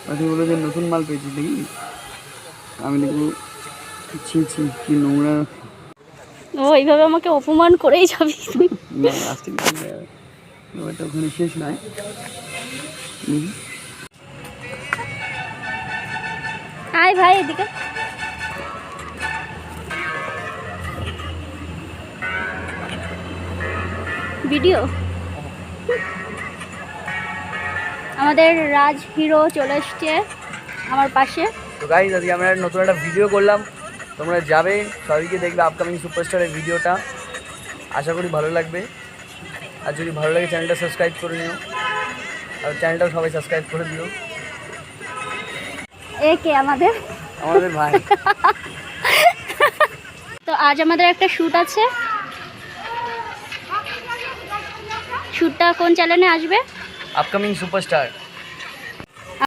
পাশে বলে যে নতুন মাল পেয়েছিস দেখি, আমি দেখবো ছি ছি কি নোংরা। ও এইভাবে আমাকে অপমান করেই যাবি তুই। না লাস্টে ব্যাপারটা ওখানে শেষ নয়। আয় ভাই এদিকে। ভিডিও আমাদের রাজ হিরো চলে এসছে আমার পাশে। তো গাইস আজকে আমরা নতুন একটা ভিডিও করলাম, তোমরা যাবে সবাইকে দেখবে আপকামিং সুপারস্টারের ভিডিওটা, আশা করি ভালো লাগবে। আর যদি ভালো লাগে চ্যানেলটা সাবস্ক্রাইব করে নিও, আর চ্যানেলটাও সবাই সাবস্ক্রাইব করে দিও। এ কে আমাদের আমাদের ভাই। তো আজ আমাদের একটা শ্যুট আছে। শ্যুটটা কোন চ্যানেলে আসবে? Upcoming superstar.